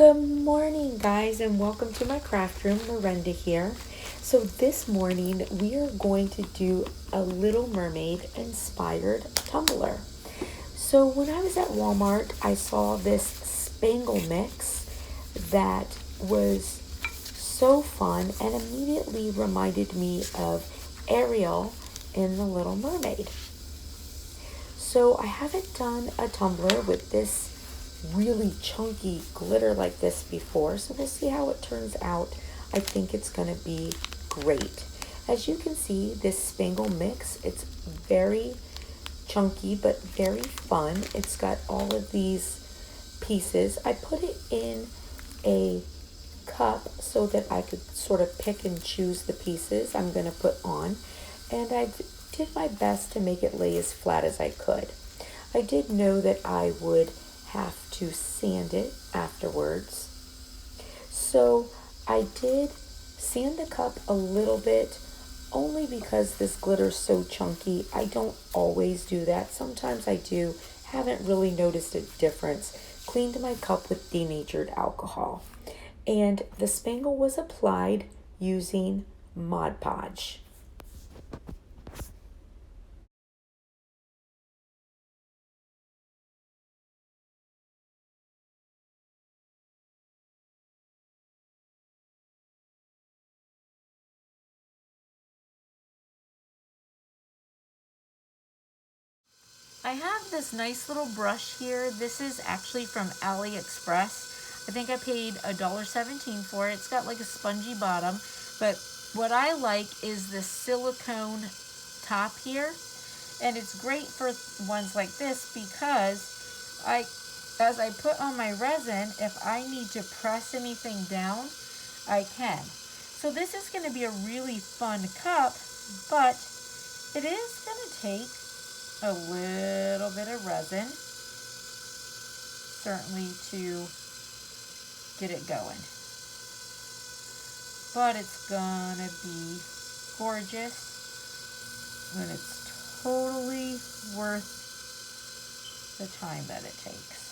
Good morning, guys, and welcome to my craft room. Miranda here. So, this morning we are going to do a Little Mermaid inspired tumbler. So, when I was at Walmart, I saw this spangle mix that was so fun and immediately reminded me of Ariel in The Little Mermaid. So, I haven't done a tumbler with this really chunky glitter like this before, so we'll see how it turns out. I think it's going to be great. As you can see, this spangle mix, it's very chunky but very fun. It's got all of these pieces. I put it in a cup so that I could sort of pick and choose the pieces I'm going to put on, and I did my best to make it lay as flat as I could. I did know that I would have to sand it afterwards. So I did sand the cup a little bit only because this glitter is so chunky. I don't always do that. Sometimes I do. Haven't really noticed a difference. Cleaned my cup with denatured alcohol. And the spangle was applied using Mod Podge. I have this nice little brush here. This is actually from AliExpress. I think I paid $1.17 for it. It's got like a spongy bottom, but what I like is the silicone top here, and it's great for ones like this because as I put on my resin, if I need to press anything down, I can. So this is going to be a really fun cup, but it is going to take a little bit of resin, certainly, to get it going. But it's gonna be gorgeous, and it's totally worth the time that it takes.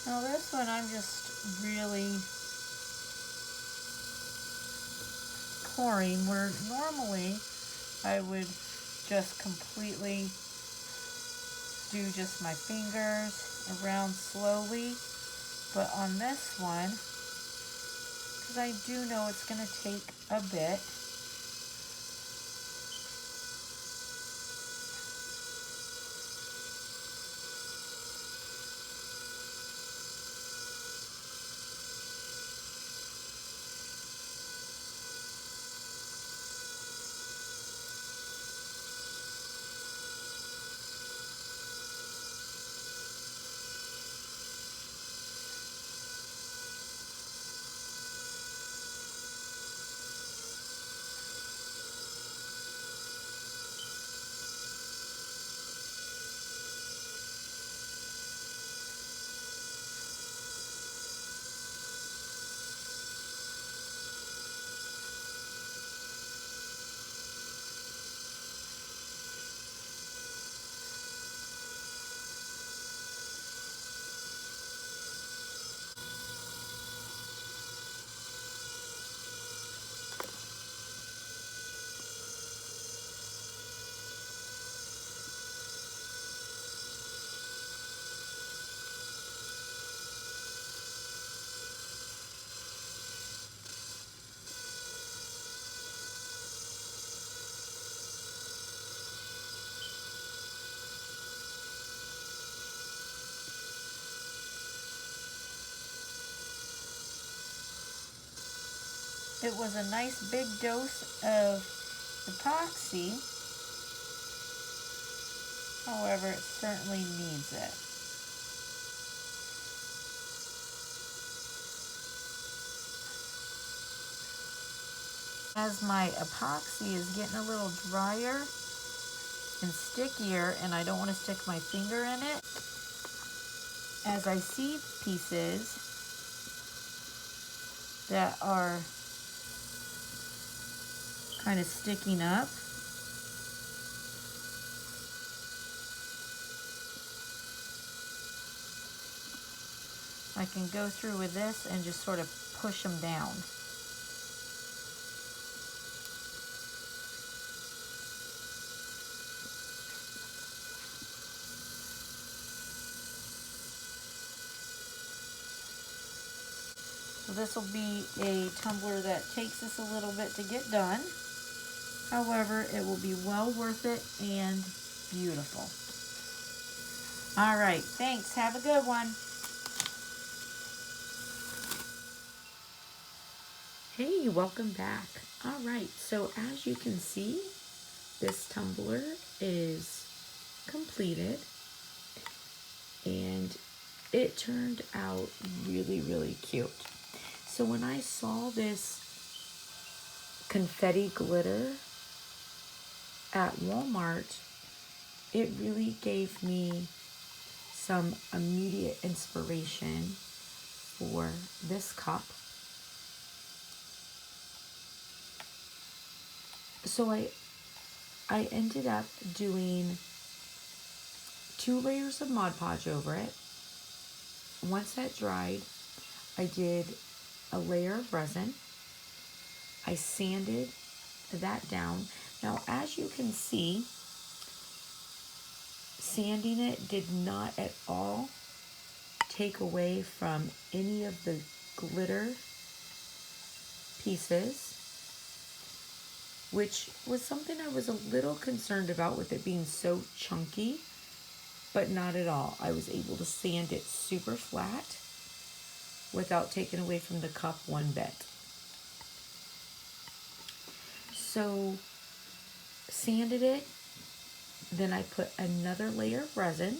Now this one I'm just really pouring, where normally I would just completely do just my fingers around slowly, but on this one, because I do know it's going to take a bit, it was a nice big dose of epoxy. However, it certainly needs it. As my epoxy is getting a little drier and stickier, and I don't want to stick my finger in it, as I see pieces that are kind of sticking up, I can go through with this and just sort of push them down. So this will be a tumbler that takes us a little bit to get done. However, it will be well worth it and beautiful. All right, thanks. Have a good one. Hey, welcome back. All right, so as you can see, this tumbler is completed and it turned out really, really cute. So when I saw this confetti glitter at Walmart, it really gave me some immediate inspiration for this cup. So I ended up doing 2 layers of Mod Podge over it. Once that dried, I did a layer of resin. I sanded that down. Now, as you can see, sanding it did not at all take away from any of the glitter pieces, which was something I was a little concerned about with it being so chunky, but not at all. I was able to sand it super flat without taking away from the cup one bit. So sanded it, then I put another layer of resin,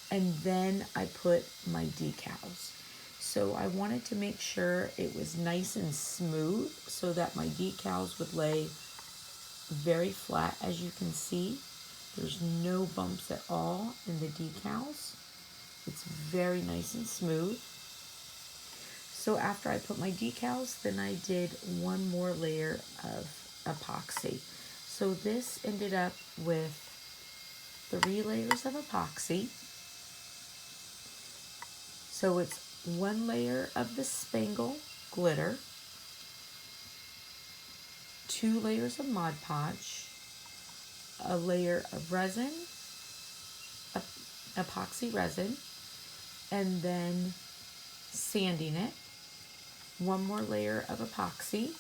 and then I put my decals. So I wanted to make sure it was nice and smooth so that my decals would lay very flat. As you can see, there's no bumps at all in the decals. It's very nice and smooth. So after I put my decals, then I did one more layer of epoxy. So this ended up with 3 layers of epoxy. So it's 1 layer of the spangle glitter, 2 layers of Mod Podge, a layer of resin, epoxy resin, and then sanding it, 1 more layer of epoxy,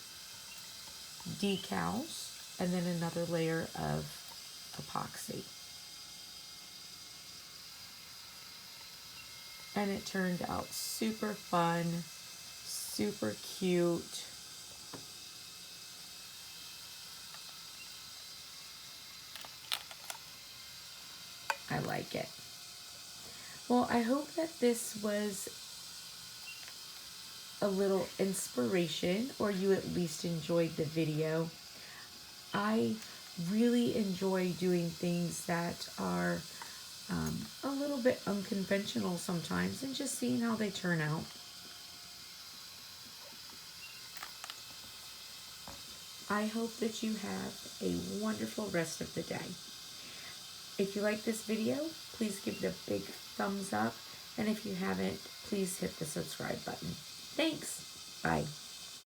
decals, and then another layer of epoxy. And it turned out super fun, super cute. I like it. Well, I hope that this was a little inspiration, or you at least enjoyed the video. I really enjoy doing things that are a little bit unconventional sometimes, and just seeing how they turn out. I hope that you have a wonderful rest of the day. If you like this video, please give it a big thumbs up, and if you haven't, please hit the subscribe button. Thanks. Bye.